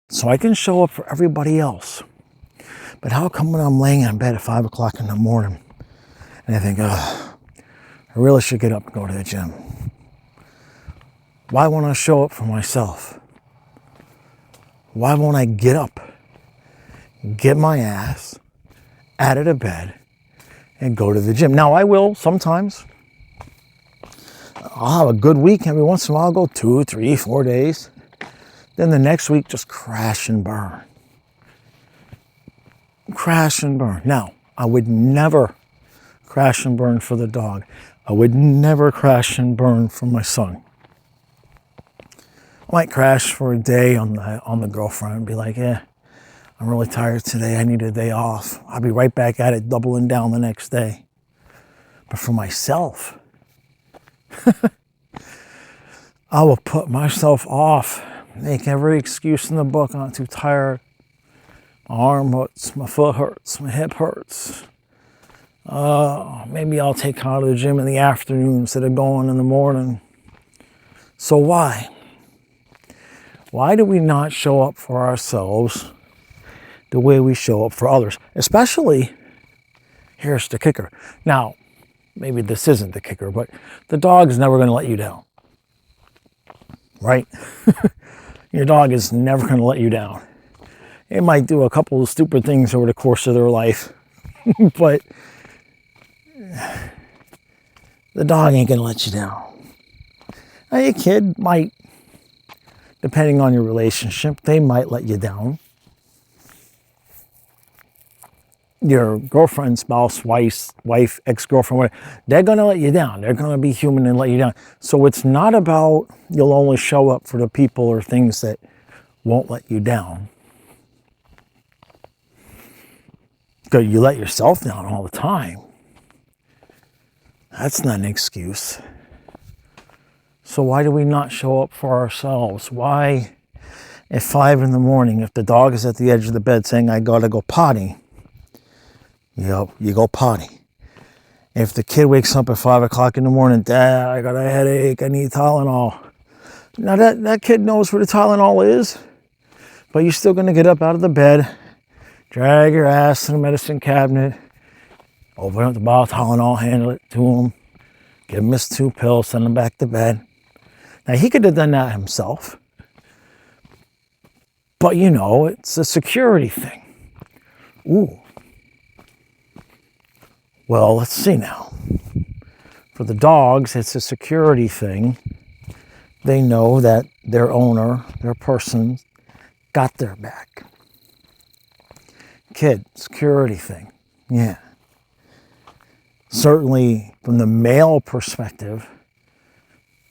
so I can show up for everybody else. But how come when I'm laying in bed at 5 o'clock in the morning and I think, I really should get up and go to the gym? Why won't I show up for myself? Why won't I get up, get my ass out of the bed, and go to the gym? Now, I will sometimes. I'll have a good week. Every once in a while, I'll go 2, 3, 4 days. Then the next week, just crash and burn. Crash and burn. Now, I would never crash and burn for the dog. I would never crash and burn for my son. I might crash for a day on the girlfriend and be like, I'm really tired today. I need a day off. I'll be right back at it, doubling down the next day. But for myself, I will put myself off, make every excuse in the book. I'm too tired. My arm hurts, my foot hurts, my hip hurts. Maybe I'll take her out of the gym in the afternoon instead of going in the morning. So why? Why do we not show up for ourselves the way we show up for others? Especially, here's the kicker. Now, maybe this isn't the kicker, but the dog is never going to let you down. Right? Your dog is never going to let you down. It might do a couple of stupid things over the course of their life, but the dog ain't going to let you down. Now, your kid might, depending on your relationship, they might let you down. Your girlfriend, spouse, wife, ex-girlfriend, whatever, they're going to let you down. They're going to be human and let you down. So it's not about you'll only show up for the people or things that won't let you down. Because you let yourself down all the time. That's not an excuse. So why do we not show up for ourselves? Why, at 5 in the morning, if the dog is at the edge of the bed saying, I gotta go potty, you go potty. If the kid wakes up at 5 o'clock in the morning, Dad, I got a headache, I need Tylenol. Now that kid knows where the Tylenol is, but you're still gonna get up out of the bed, drag your ass to the medicine cabinet, open up the bottle of Tylenol, handle it to him, give him his 2 pills, send him back to bed. Now, he could have done that himself. But, it's a security thing. Ooh. Well, let's see now. For the dogs, it's a security thing. They know that their owner, their person, got their back. Kid, security thing. Yeah. Certainly, from the male perspective,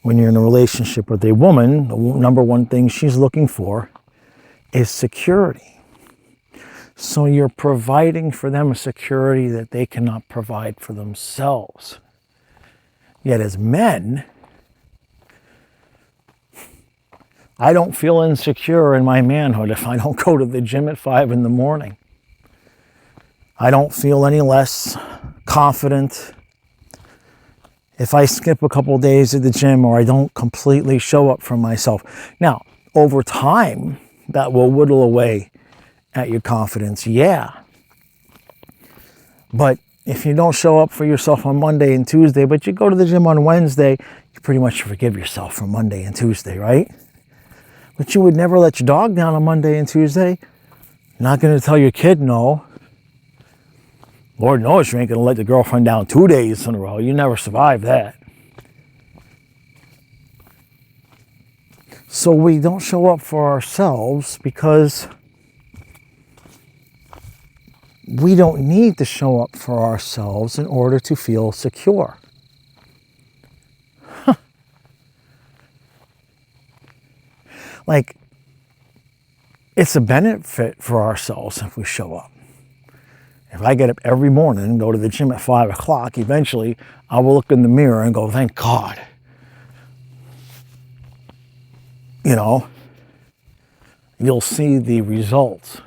when you're in a relationship with a woman, the number one thing she's looking for is security. So you're providing for them a security that they cannot provide for themselves. Yet as men, I don't feel insecure in my manhood if I don't go to the gym at 5 in the morning. I don't feel any less confident if I skip a couple days at the gym or I don't completely show up for myself. Now, over time, that will whittle away at your confidence, yeah. But if you don't show up for yourself on Monday and Tuesday, but you go to the gym on Wednesday, you pretty much forgive yourself for Monday and Tuesday, right? But you would never let your dog down on Monday and Tuesday. You're not going to tell your kid no. Lord knows you ain't going to let the girlfriend down 2 days in a row. You never survive that. So we don't show up for ourselves because we don't need to show up for ourselves in order to feel secure. Like, it's a benefit for ourselves if we show up. If I get up every morning and go to the gym at 5 o'clock, eventually I will look in the mirror and go, thank God. You'll see the results.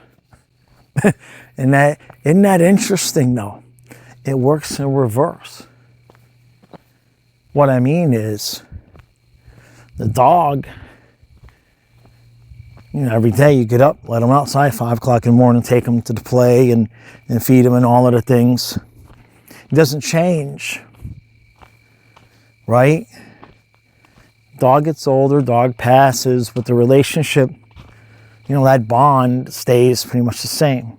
Isn't that interesting, though? It works in reverse. What I mean is, the dog, Every day you get up, let them outside, 5 o'clock in the morning, take them to the play and feed them and all of the things. It doesn't change, right? Dog gets older, dog passes, but the relationship, that bond stays pretty much the same.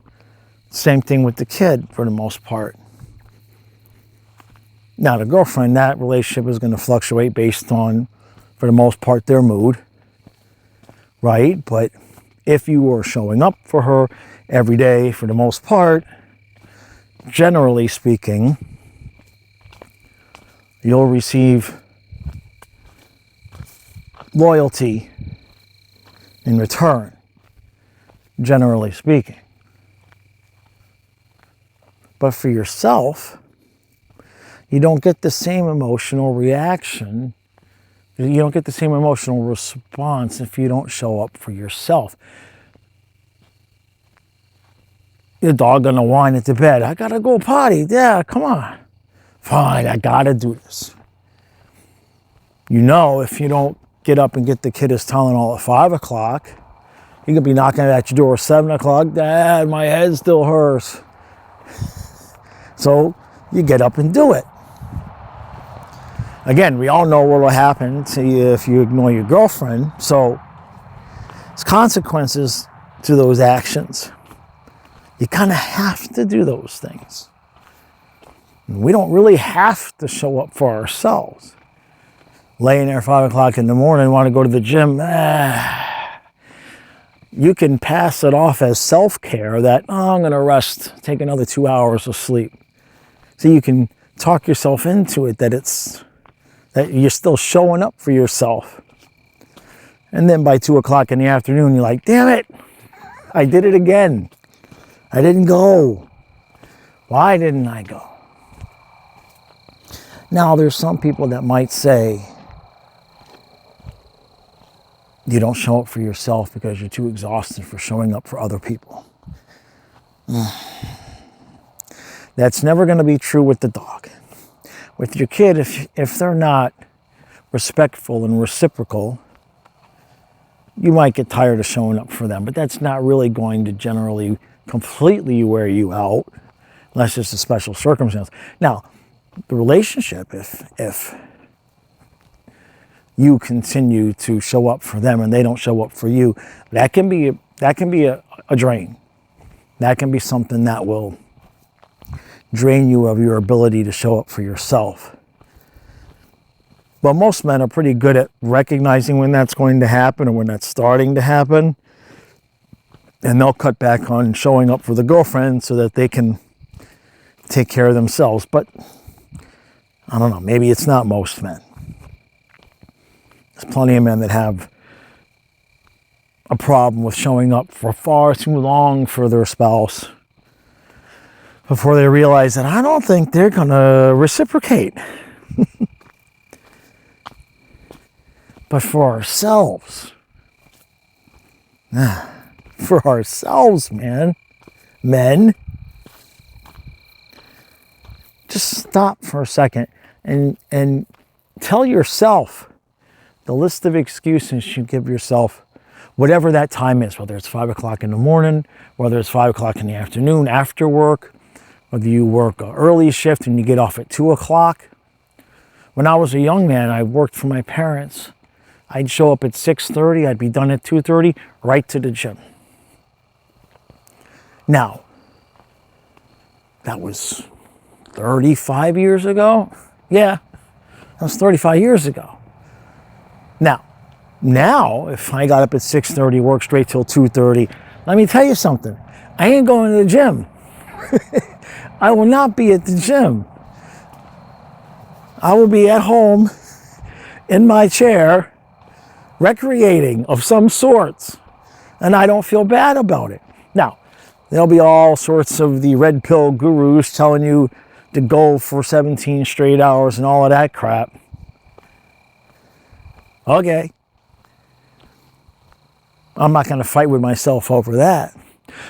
Same thing with the kid for the most part. Now the girlfriend, that relationship is going to fluctuate based on, for the most part, their mood, right? But if you are showing up for her every day, for the most part, generally speaking, you'll receive loyalty in return, generally speaking. But for yourself, you don't get the same emotional reaction. You don't get the same emotional response if you don't show up for yourself. Your dog gonna whine at the bed. I gotta go potty. Yeah, come on. Fine, I gotta do this. If you don't get up and get the kid his Tylenol at 5 o'clock, he could be knocking at your door at 7 o'clock. Dad, my head still hurts. So you get up and do it. Again, we all know what will happen to you if you ignore your girlfriend. So there's consequences to those actions. You kind of have to do those things. We don't really have to show up for ourselves. Laying there at 5 o'clock in the morning, want to go to the gym. You can pass it off as self-care that, I'm going to rest, take another 2 hours of sleep. So you can talk yourself into it that you're still showing up for yourself. And then by 2 o'clock in the afternoon, you're like, damn it, I did it again. I didn't go. Why didn't I go? Now, there's some people that might say, you don't show up for yourself because you're too exhausted for showing up for other people. That's never going to be true with the dog. With your kid, if they're not respectful and reciprocal, you might get tired of showing up for them, but that's not really going to generally completely wear you out, unless it's a special circumstance. Now, the relationship, if you continue to show up for them and they don't show up for you, that can be a drain. That can be something that will drain you of your ability to show up for yourself. But most men are pretty good at recognizing when that's going to happen or when that's starting to happen. And they'll cut back on showing up for the girlfriend so that they can take care of themselves. But I don't know, maybe it's not most men. There's plenty of men that have a problem with showing up for far too long for their spouse before they realize that I don't think they're going to reciprocate. But for ourselves, man, men, just stop for a second and tell yourself the list of excuses you give yourself, whatever that time is, whether it's 5 o'clock in the morning, whether it's 5 o'clock in the afternoon after work, whether you work an early shift and you get off at 2 o'clock. When I was a young man, I worked for my parents. I'd show up at 6:30, I'd be done at 2:30, right to the gym. Now, that was 35 years ago? Yeah, that was 35 years ago. Now, if I got up at 6:30, worked straight till 2:30, let me tell you something. I ain't going to the gym. I will not be at the gym. I will be at home in my chair, recreating of some sorts, and I don't feel bad about it. Now, there'll be all sorts of the red pill gurus telling you to go for 17 straight hours and all of that crap. Okay. I'm not going to fight with myself over that.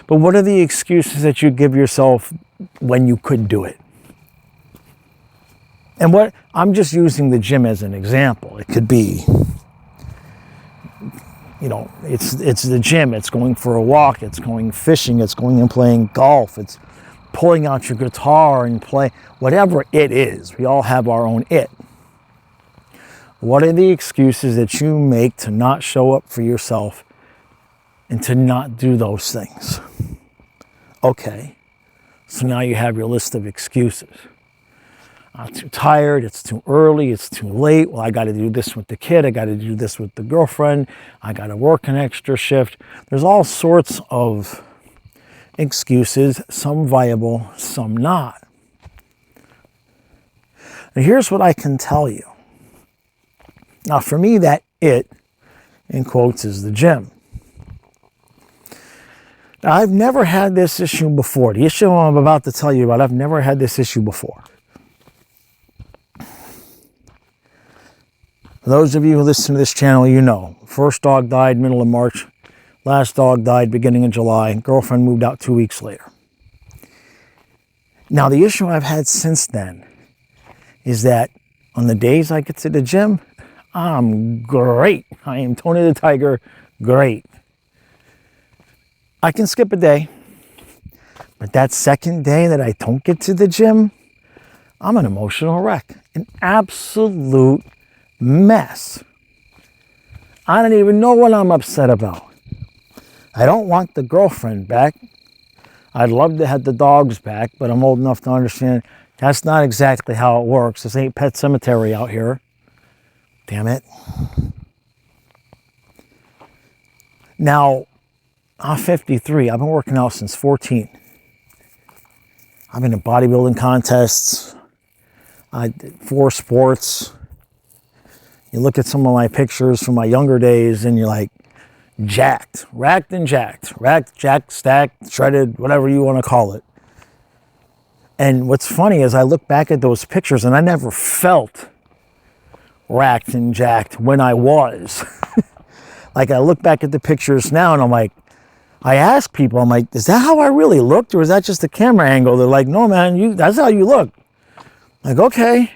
But what are the excuses that you give yourself when you could do it? And I'm just using the gym as an example. It could be You know, it's the gym, it's going for a walk, it's going fishing, it's going and playing golf, it's pulling out your guitar and play, whatever it is. We all have our own it. What are the excuses that you make to not show up for yourself and to not do those things? Okay, so now you have your list of excuses. I'm too tired, it's too early, it's too late. Well, I got to do this with the kid, I got to do this with the girlfriend, I got to work an extra shift. There's all sorts of excuses, some viable, some not. And here's what I can tell you. Now, for me, that it, in quotes, is the gym. Now, I've never had this issue before. The issue I'm about to tell you about, I've never had this issue before. For those of you who listen to this channel, you know. First dog died middle of March. Last dog died beginning of July. Girlfriend moved out 2 weeks later. Now, the issue I've had since then is that on the days I get to the gym, I'm great. I am Tony the Tiger, great. I can skip a day, but that second day that I don't get to the gym, I'm an emotional wreck, an absolute mess. I don't even know what I'm upset about. I don't want the girlfriend back. I'd love to have the dogs back, but I'm old enough to understand that's not exactly how it works. This ain't Pet Cemetery out here. Damn it. Now, I'm 53. I've been working out since 14. I've been in bodybuilding contests. I did 4 sports. You look at some of my pictures from my younger days and you're like, jacked, racked and jacked, racked, jacked, stacked, shredded, whatever you want to call it. And what's funny is I look back at those pictures and I never felt racked and jacked when I was. Like, I look back at the pictures now and I'm like, I ask people, I'm like, is that how I really looked, or is that just the camera angle? They're like, no, man, that's how you look. Like, okay.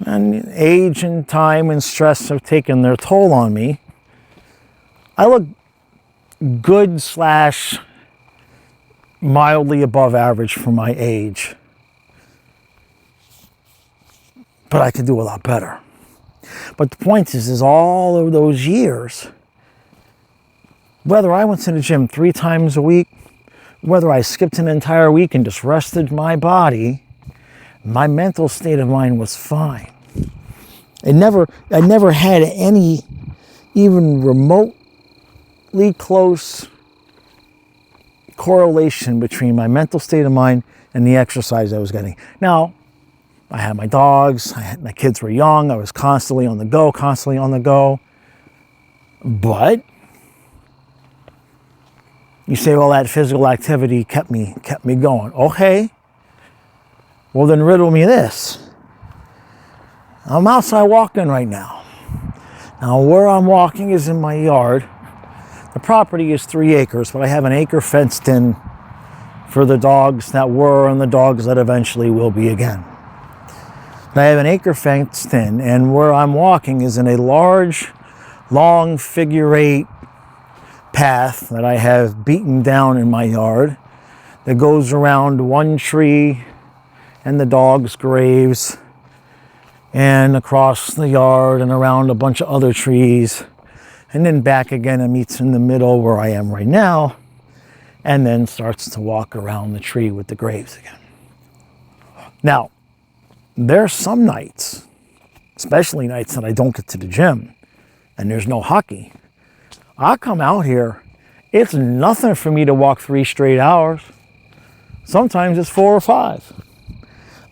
And age and time and stress have taken their toll on me. I look good / mildly above average for my age. But I could do a lot better. But the point is all of those years, whether I went to the gym 3 times a week, whether I skipped an entire week and just rested my body, my mental state of mind was fine. I never had any even remotely close correlation between my mental state of mind and the exercise I was getting. Now, I had my dogs, my kids were young, I was constantly on the go. But you say, well, that physical activity kept me going. Okay. Well, then riddle me this. I'm outside walking right now. Now, where I'm walking is in my yard. The property is 3 acres, but I have an acre fenced in for the dogs that were and the dogs that eventually will be again. I have an acre fenced in, and where I'm walking is in a large, long figure 8 path that I have beaten down in my yard that goes around one tree and the dogs' graves and across the yard and around a bunch of other trees and then back again and meets in the middle where I am right now and then starts to walk around the tree with the graves again. Now, there are some nights, especially nights that I don't get to the gym and there's no hockey. I come out here, it's nothing for me to walk 3 straight hours. Sometimes it's 4 or 5.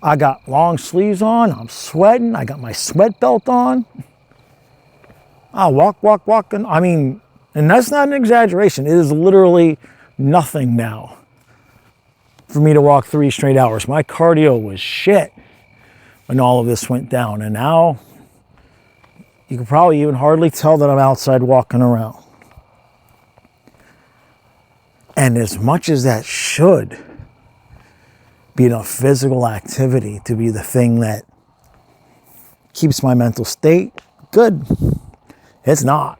I got long sleeves on, I'm sweating, I got my sweat belt on. I walk, and and that's not an exaggeration. It is literally nothing now for me to walk 3 straight hours. My cardio was shit when all of this went down, and now you can probably even hardly tell that I'm outside walking around. And as much as that should be enough physical activity to be the thing that keeps my mental state good, it's not.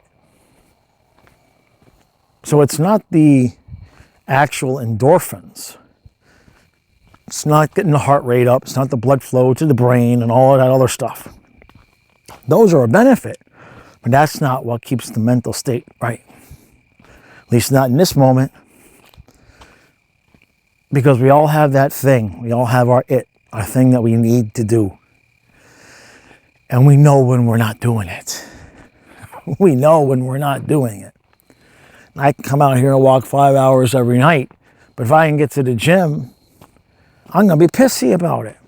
So it's not the actual endorphins. It's not getting the heart rate up. It's not the blood flow to the brain and all of that other stuff. Those are a benefit, but that's not what keeps the mental state right. At least not in this moment. Because we all have that thing. We all have our thing that we need to do. And we know when we're not doing it. We know when we're not doing it. I can come out here and walk 5 hours every night, but if I can get to the gym, I'm going to be pissy about it.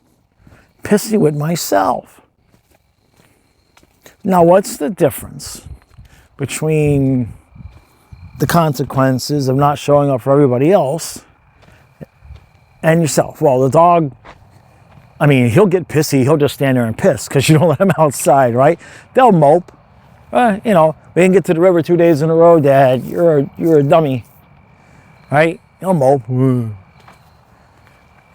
Pissy with myself. Now, what's the difference between the consequences of not showing up for everybody else and yourself? Well, the dog, I mean, he'll get pissy. He'll just stand there and piss because you don't let him outside, right? They'll mope. We didn't get to the river 2 days in a row, Dad. You're a dummy, right? He'll mope.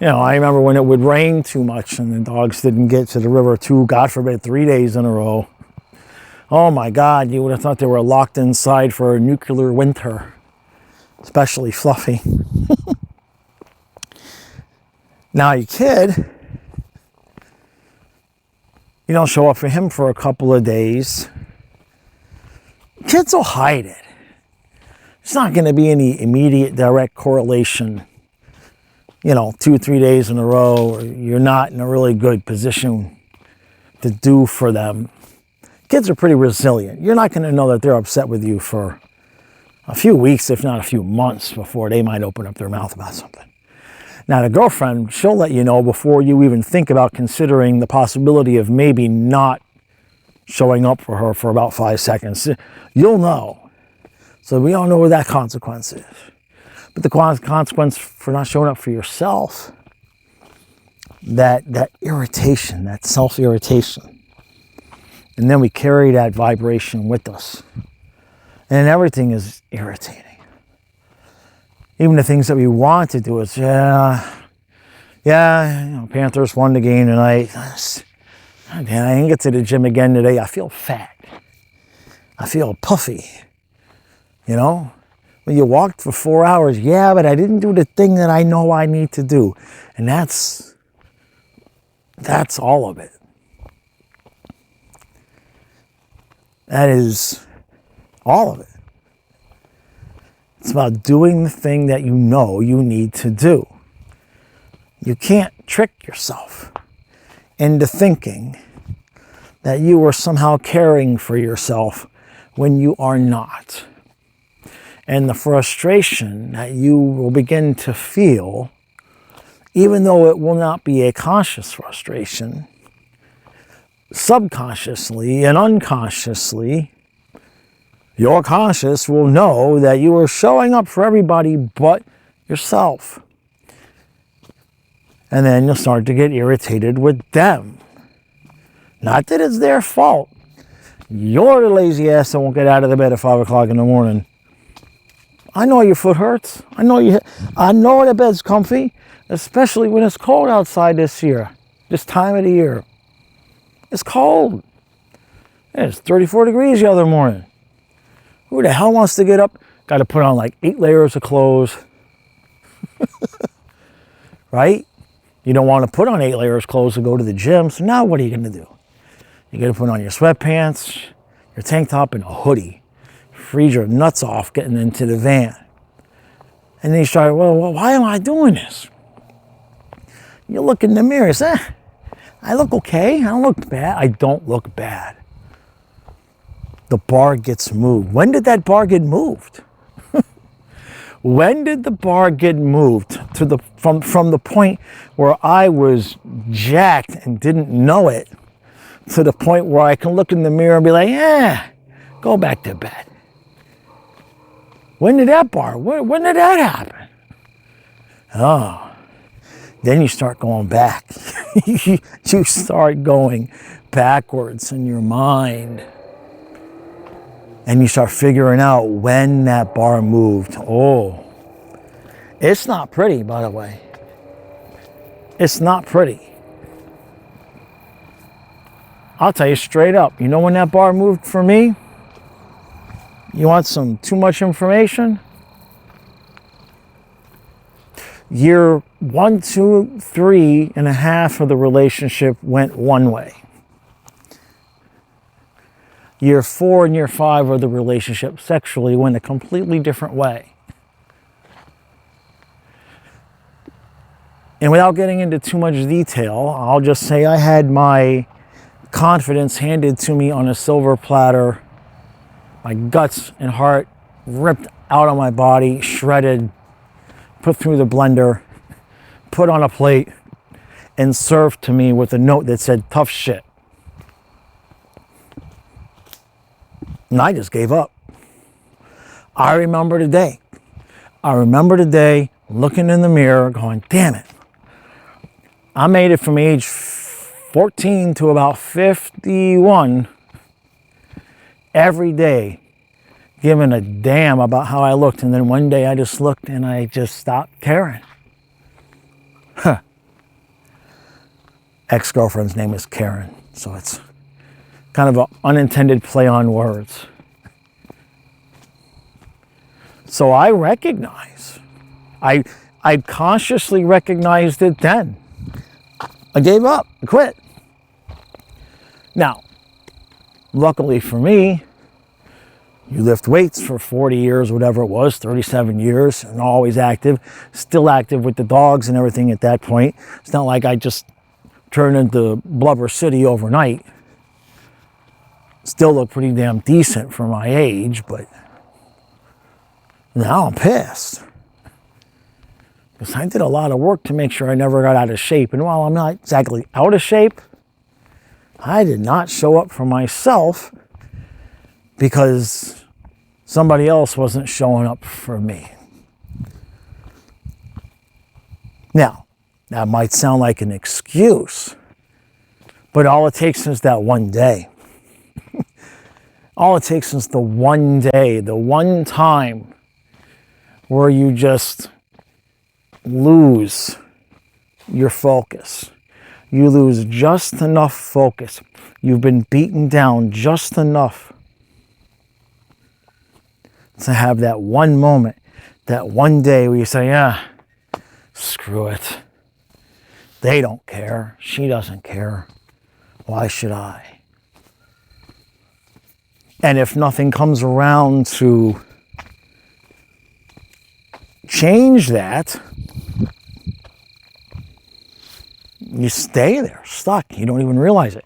I remember when it would rain too much and the dogs didn't get to the river 3 days in a row. Oh my God, you would have thought they were locked inside for a nuclear winter, especially Fluffy. Now your kid, you don't show up for him for a couple of days. Kids will hide it. It's not going to be any immediate direct correlation. 2 or 3 days in a row, you're not in a really good position to do for them. Kids are pretty resilient. You're not going to know that they're upset with you for a few weeks, if not a few months, before they might open up their mouth about something. Now, the girlfriend, she'll let you know before you even think about considering the possibility of maybe not showing up for her for about 5 seconds. You'll know. So we all know where that consequence is. But the consequence for not showing up for yourself, that irritation, that self-irritation. And then we carry that vibration with us. And everything is irritating. Even the things that we want to do is, Panthers won the game tonight. I didn't get to the gym again today. I feel fat. I feel puffy. When you walked for 4 hours, but I didn't do the thing that I know I need to do. And that's all of it. That is all of it. It's about doing the thing that you know you need to do. You can't trick yourself into thinking that you are somehow caring for yourself when you are not. And the frustration that you will begin to feel, even though it will not be a conscious frustration, subconsciously and unconsciously, your conscious will know that you are showing up for everybody but yourself. And then you'll start to get irritated with them. Not that it's their fault. You're the lazy ass that won't get out of the bed at 5 o'clock in the morning. I know your foot hurts. I know the bed's comfy, especially when it's cold outside this time of the year. It's cold. It's 34 degrees the other morning. Who the hell wants to get up? Got to put on like 8 layers of clothes. Right? You don't want to put on 8 layers of clothes to go to the gym. So now what are you going to do? You're going to put on your sweatpants, your tank top, and a hoodie. Freeze your nuts off getting into the van. And then you start, well, why am I doing this? You look in the mirror and say, I look okay. I don't look bad. I don't look bad. The bar gets moved. When did that bar get moved? When did the bar get moved from the point where I was jacked and didn't know it to the point where I can look in the mirror and be like, go back to bed? When did that when did that happen? Oh, then you start going back. You start going backwards in your mind. And you start figuring out when that bar moved. Oh, it's not pretty, by the way. It's not pretty. I'll tell you straight up. You know when that bar moved for me? You want some too much information? Year 1, 2, 3.5 of the relationship went one way. Year 4 and year 5 of the relationship sexually went a completely different way. And without getting into too much detail, I'll just say I had my confidence handed to me on a silver platter, my guts and heart ripped out of my body, shredded, put through the blender, put on a plate, and served to me with a note that said, tough shit. And I just gave up. I remember the day. Looking in the mirror going, damn it. I made it from age 14 to about 51 every day, giving a damn about how I looked. And then one day I just looked and I just stopped caring. Ex-girlfriend's name is Karen, so it's kind of an unintended play on words. So I recognize, I consciously recognized it then. I gave up, I quit. Now, luckily for me, you lift weights for 40 years, whatever it was, 37 years, and always active, still active with the dogs and everything at that point. It's not like I just turned into Blubber City overnight. Still look pretty damn decent for my age, but now I'm pissed. Because I did a lot of work to make sure I never got out of shape. And while I'm not exactly out of shape, I did not show up for myself because somebody else wasn't showing up for me. Now, that might sound like an excuse, but all it takes is that one day. All it takes is the one day, the one time where you just lose your focus. You lose just enough focus. You've been beaten down just enough to have that one moment, that one day where you say, yeah, screw it. They don't care. She doesn't care. Why should I? And if nothing comes around to change that, you stay there, stuck. You don't even realize it.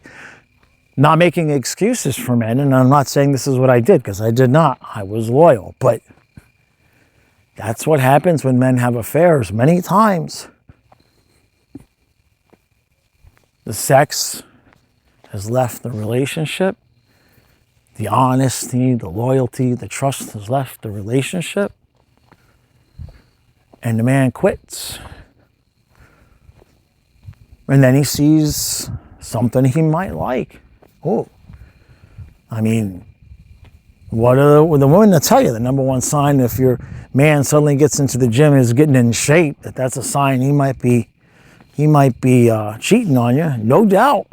Not making excuses for men, and I'm not saying this is what I did, because I did not. I was loyal, but that's what happens when men have affairs many times. The sex has left the relationship. The honesty, the loyalty, the trust has left the relationship. And the man quits. And then he sees something he might like. Oh, I mean, what are the women that tell you the number one sign if your man suddenly gets into the gym and is getting in shape, that's a sign he might be cheating on you, no doubt.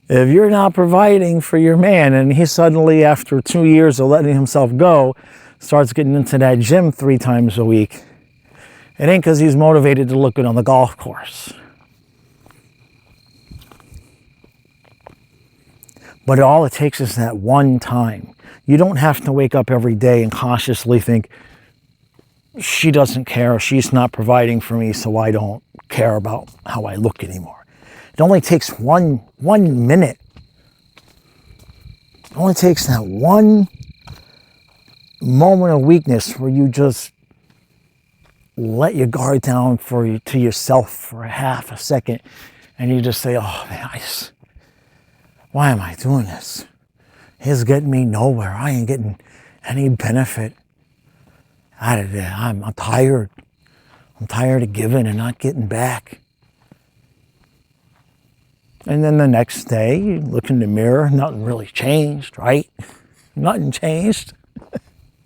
If you're not providing for your man and he suddenly, after 2 years of letting himself go, starts getting into that gym 3 times a week, it ain't because he's motivated to look good on the golf course. But all it takes is that one time. You don't have to wake up every day and consciously think, she doesn't care, she's not providing for me, so I don't care about how I look anymore. It only takes one minute. It only takes that one moment of weakness where you just let your guard down to yourself for a half a second, and you just say, oh man, why am I doing this? It's getting me nowhere. I ain't getting any benefit out of it. I'm tired. I'm tired of giving and not getting back. And then the next day, you look in the mirror, nothing really changed, right? Nothing changed.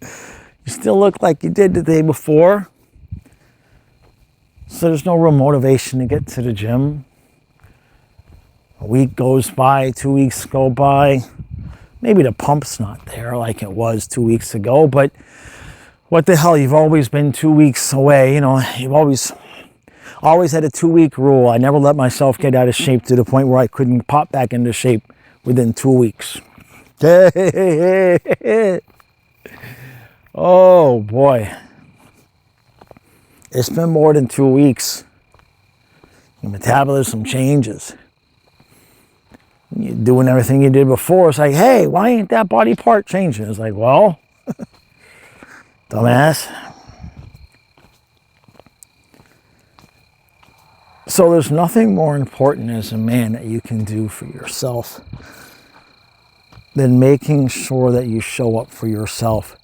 You still look like you did the day before. So there's no real motivation to get to the gym. A week goes by, 2 weeks go by. Maybe the pump's not there like it was 2 weeks ago, but what the hell, you've always been 2 weeks away. You know, you've always had a 2-week rule. I never let myself get out of shape to the point where I couldn't pop back into shape within 2 weeks. Oh boy. It's been more than 2 weeks. Your metabolism changes. You're doing everything you did before. It's like, hey, why ain't that body part changing? It's like, well, dumbass. So there's nothing more important as a man that you can do for yourself than making sure that you show up for yourself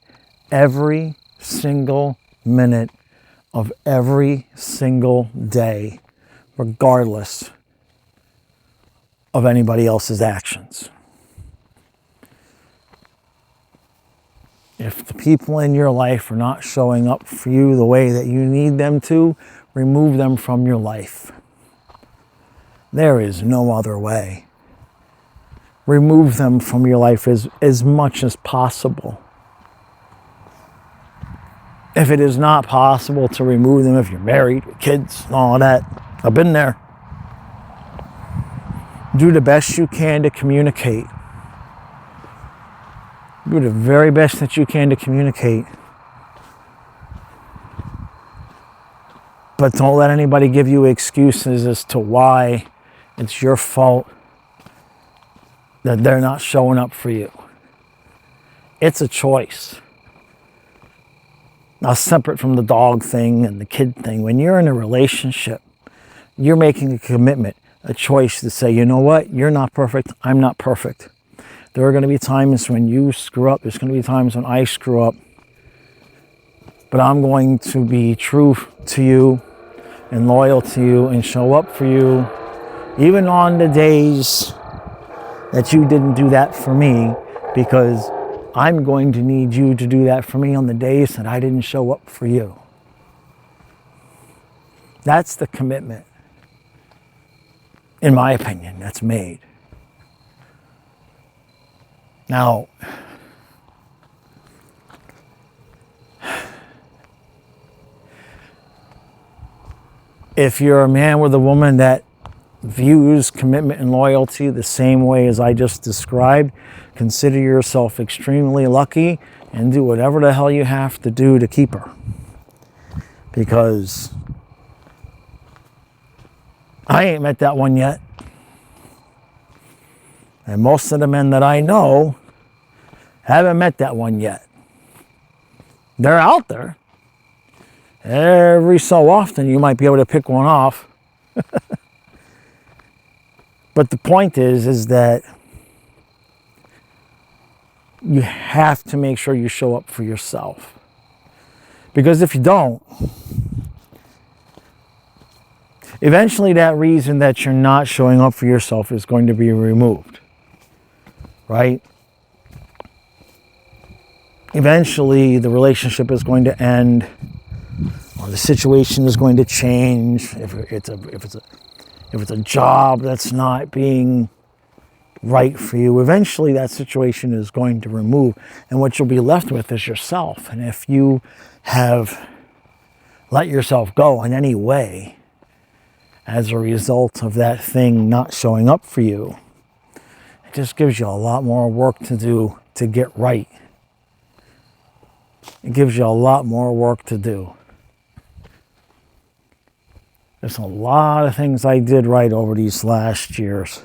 every single minute of every single day, regardless of anybody else's actions. If the people in your life are not showing up for you the way that you need them to, remove them from your life. There is no other way. Remove them from your life as much as possible. If it is not possible to remove them, if you're married with kids and all that, I've been there. Do the best you can to communicate. Do the very best that you can to communicate. But don't let anybody give you excuses as to why it's your fault that they're not showing up for you. It's a choice. Now, separate from the dog thing and the kid thing, when you're in a relationship, you're making a commitment, a choice to say, you know what, you're not perfect, I'm not perfect. There are going to be times when you screw up, there's going to be times when I screw up, but I'm going to be true to you and loyal to you and show up for you, even on the days that you didn't do that for me, because I'm going to need you to do that for me on the days that I didn't show up for you. That's the commitment, in my opinion, that's made. Now, if you're a man with a woman that views commitment and loyalty the same way as I just described, consider yourself extremely lucky and do whatever the hell you have to do to keep her. Because I ain't met that one yet. And most of the men that I know haven't met that one yet. They're out there. Every so often you might be able to pick one off. But the point is that you have to make sure you show up for yourself. Because if you don't, eventually that reason that you're not showing up for yourself is going to be removed. Right? Eventually the relationship is going to end, or the situation is going to change. If it's a job that's not being right for you, eventually that situation is going to remove, and what you'll be left with is yourself. And if you have let yourself go in any way as a result of that thing not showing up for you, it just gives you a lot more work to do to get right. It gives you a lot more work to do. There's a lot of things I did right over these last years.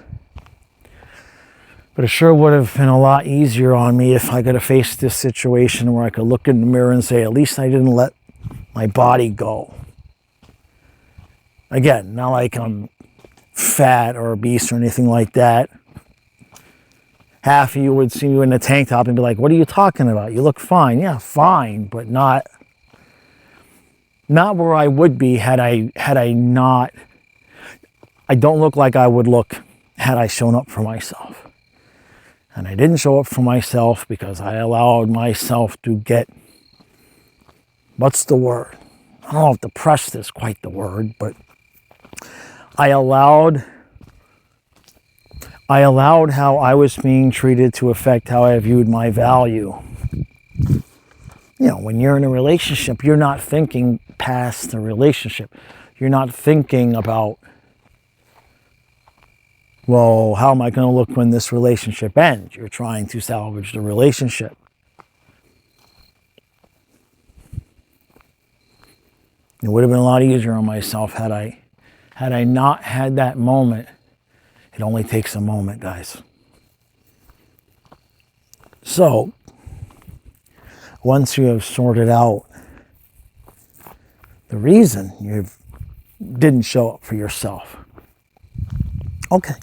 But it sure would have been a lot easier on me if I could have faced this situation where I could look in the mirror and say, at least I didn't let my body go. Again, not like I'm fat or obese or anything like that. Half of you would see me in a tank top and be like, what are you talking about? You look fine. Yeah, fine, but not where I would be had I not. I don't look like I would look had I shown up for myself. And I didn't show up for myself because I allowed myself to get, what's the word? I don't know if depressed is quite the word, but I allowed how I was being treated to affect how I viewed my value. when you're in a relationship, you're not thinking past the relationship. You're not thinking about, well, how am I going to look when this relationship ends? You're trying to salvage the relationship. It would have been a lot easier on myself had I not had that moment. It only takes a moment, guys. So, once you have sorted out the reason you didn't show up for yourself, okay.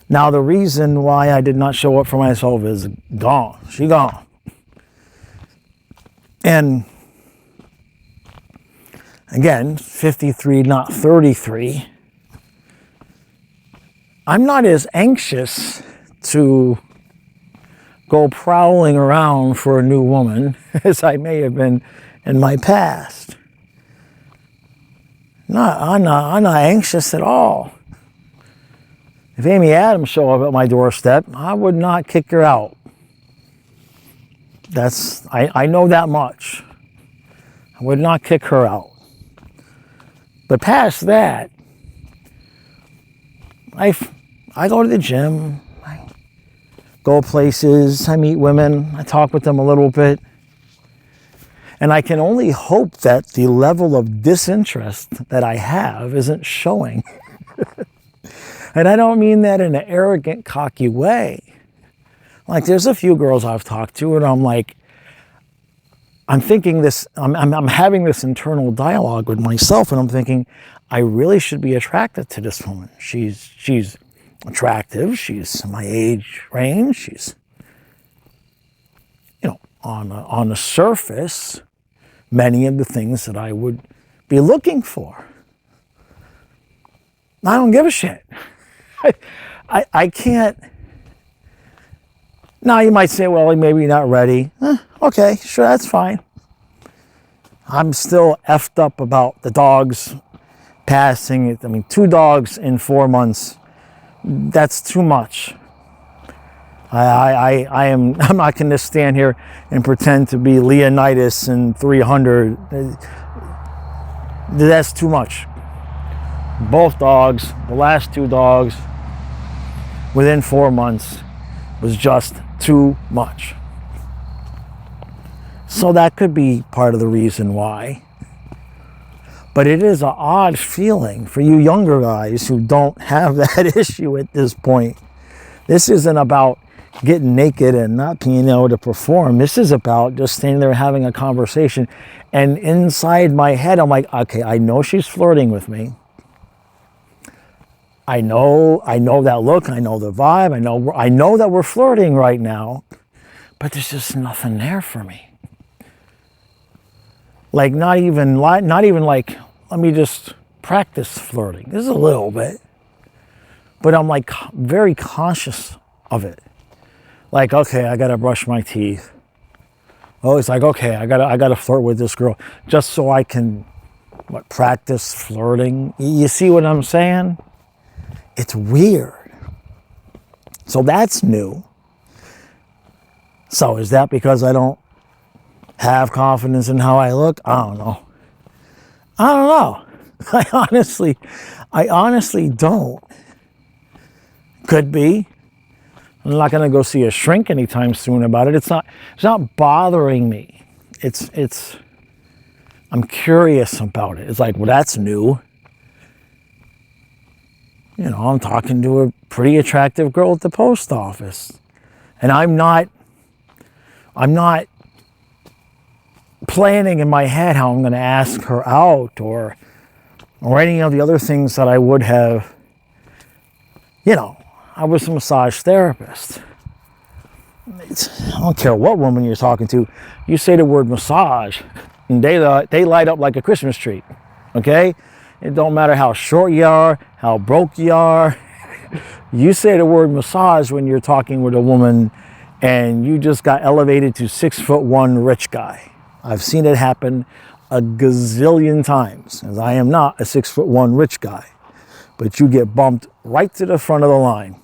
Now, the reason why I did not show up for myself is gone. She gone. And again, 53, not 33. I'm not as anxious to go prowling around for a new woman as I may have been in my past. I'm not anxious at all. If Amy Adams showed up at my doorstep, I would not kick her out. I know that much. I would not kick her out. But past that, I go to the gym, I go places, I meet women, I talk with them a little bit. And I can only hope that the level of disinterest that I have isn't showing. And I don't mean that in an arrogant, cocky way. Like, there's a few girls I've talked to, and I'm like, I'm thinking this, I'm having this internal dialogue with myself, and I'm thinking, I really should be attracted to this woman. She's attractive, she's my age range, she's, on the surface, many of the things that I would be looking for. I don't give a shit. I can't. Now you might say, well, maybe you're not ready. Okay, sure, that's fine. I'm still effed up about the dogs passing. 2 dogs in 4 months. That's too much. I'm not going to stand here and pretend to be Leonidas in 300. That's too much. Both dogs, the last 2 dogs, within 4 months, was just too much. So that could be part of the reason why. But it is an odd feeling for you younger guys who don't have that issue at this point. This isn't about getting naked and not being able to perform. This is about just standing there having a conversation. And inside my head, I'm like, okay, I know she's flirting with me. I know that look, I know the vibe, I know that we're flirting right now, but there's just nothing there for me. Like not even like, let me just practice flirting. This is a little bit, but I'm like very conscious of it. Like, okay, I gotta brush my teeth. Oh, it's like, okay, I gotta flirt with this girl just so I can practice flirting. You see what I'm saying? It's weird. So that's new. So is that because I don't have confidence in how I look? I don't know. I honestly don't. Could be. I'm not going to go see a shrink anytime soon about it. It's not bothering me. I'm curious about it. It's like, well, that's new. I'm talking to a pretty attractive girl at the post office. And I'm not planning in my head how I'm going to ask her out or any of the other things that I would have. I was a massage therapist. I don't care what woman you're talking to. You say the word massage, and they light up like a Christmas tree. Okay? It don't matter how short you are, how broke you are. You say the word massage when you're talking with a woman and you just got elevated to 6'1" rich guy. I've seen it happen a gazillion times, as I am not a 6'1" rich guy. But you get bumped right to the front of the line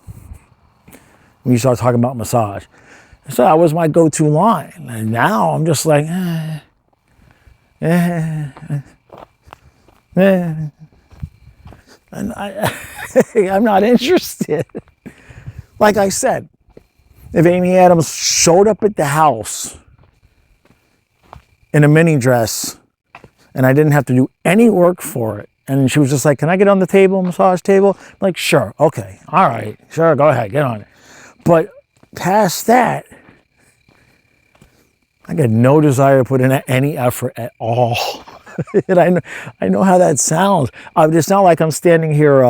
when you start talking about massage. So that was my go-to line. And now I'm just like, and I'm not interested. Like I said, if Amy Adams showed up at the house in a mini dress and I didn't have to do any work for it, and she was just like, can I get on the table, massage table? I'm like, sure, okay, all right, sure, go ahead, get on it. But past that, I got no desire to put in any effort at all. And I know how that sounds. It's not like I'm standing here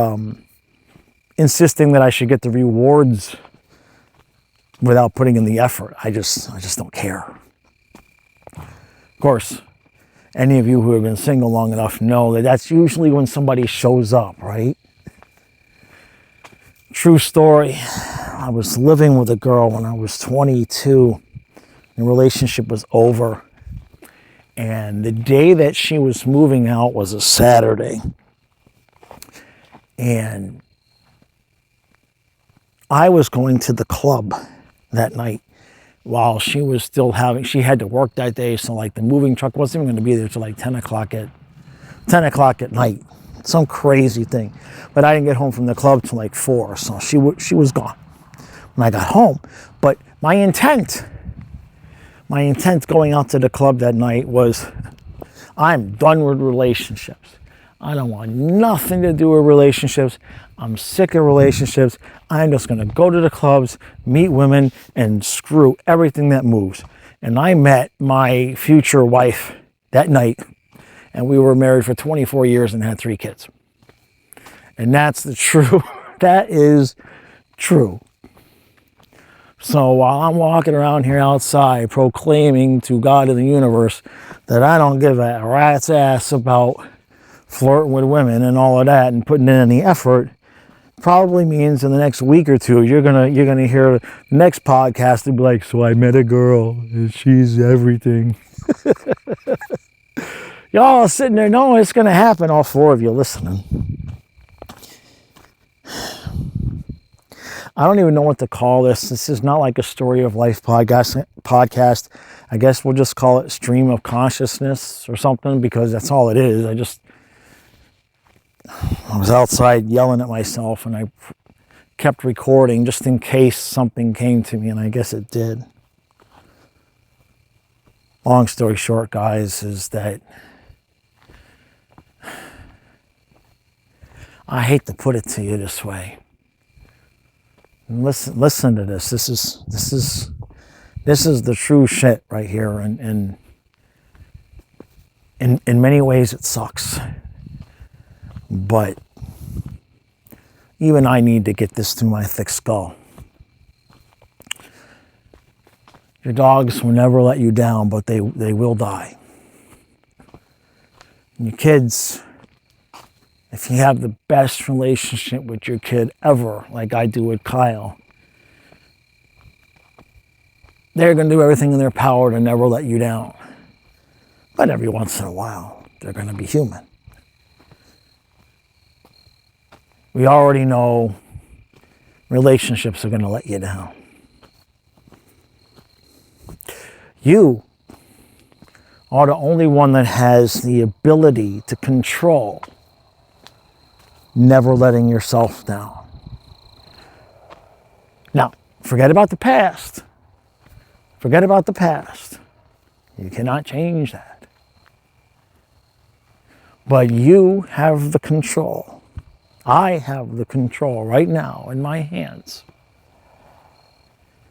insisting that I should get the rewards without putting in the effort. I just don't care. Of course, any of you who have been single long enough know that that's usually when somebody shows up, right? True story. I was living with a girl when I was 22. The relationship was over. And the day that she was moving out was a Saturday. And I was going to the club that night while she was still she had to work that day. So like the moving truck wasn't even going to be there till like 10 o'clock at night. Some crazy thing. But I didn't get home from the club till like 4. So she was gone when I got home. But my intent going out to the club that night was, I'm done with relationships. I don't want nothing to do with relationships. I'm sick of relationships. I'm just going to go to the clubs, meet women, and screw everything that moves. And I met my future wife that night, and we were married for 24 years and had 3 kids. And that's the true, that is true. So while I'm walking around here outside proclaiming to God and the universe that I don't give a rat's ass about flirting with women and all of that and putting in any effort, probably means in the next week or two you're gonna hear the next podcast and be like, so I met a girl and she's everything. Y'all are sitting there knowing it's gonna happen, all 4 of you listening. I don't even know what to call this. This is not like a story of life podcast. I guess we'll just call it stream of consciousness or something, because that's all it is. I was outside yelling at myself and I kept recording just in case something came to me, and I guess it did. Long story short, guys, is that I hate to put it to you this way. Listen to this. This is the true shit right here, and in many ways it sucks. But even I need to get this through my thick skull. Your dogs will never let you down, but they will die. And your kids, if you have the best relationship with your kid ever, like I do with Kyle, they're going to do everything in their power to never let you down. But every once in a while, they're going to be human. We already know relationships are going to let you down. You are the only one that has the ability to control never letting yourself down. Now, forget about the past. Forget about the past. You cannot change that. But you have the control. I have the control right now in my hands.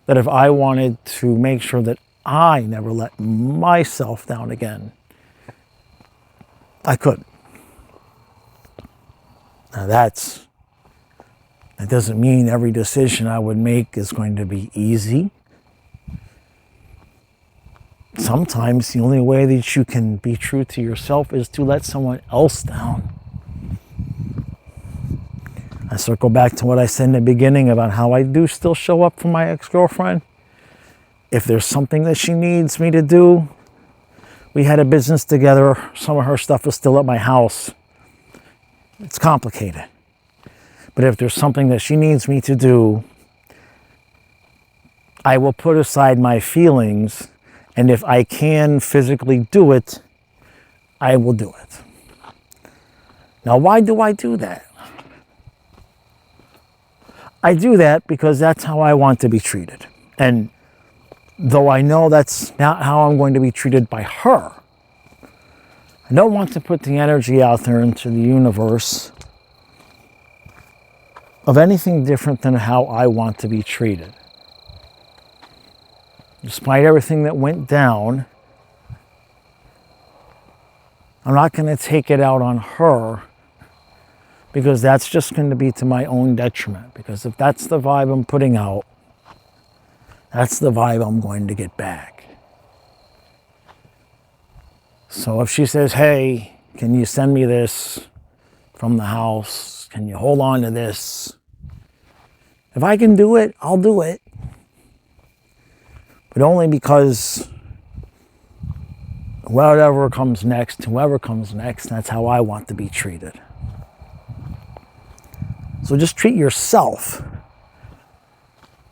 That if I wanted to make sure that I never let myself down again, I could. Now that doesn't mean every decision I would make is going to be easy. Sometimes the only way that you can be true to yourself is to let someone else down. I circle back to what I said in the beginning about how I do still show up for my ex-girlfriend. If there's something that she needs me to do, we had a business together. Some of her stuff is still at my house. It's complicated. But if there's something that she needs me to do, I will put aside my feelings, and if I can physically do it, I will do it. Now, why do I do that? I do that because that's how I want to be treated. And though I know that's not how I'm going to be treated by her, I don't want to put the energy out there into the universe of anything different than how I want to be treated. Despite everything that went down, I'm not going to take it out on her, because that's just going to be to my own detriment. Because if that's the vibe I'm putting out, that's the vibe I'm going to get back. So if she says, hey, can you send me this from the house? Can you hold on to this? If I can do it, I'll do it. But only because whoever comes next, that's how I want to be treated. So just treat yourself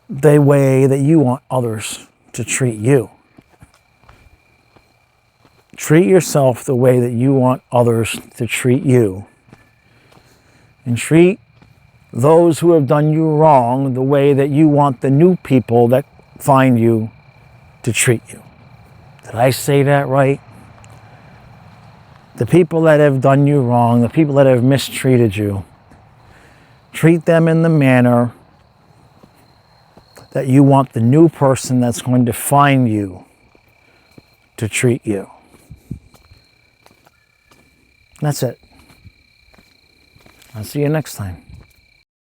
the way that you want others to treat you. Treat yourself the way that you want others to treat you. And treat those who have done you wrong the way that you want the new people that find you to treat you. Did I say that right? The people that have done you wrong, the people that have mistreated you, treat them in the manner that you want the new person that's going to find you to treat you. That's it. I'll see you next time.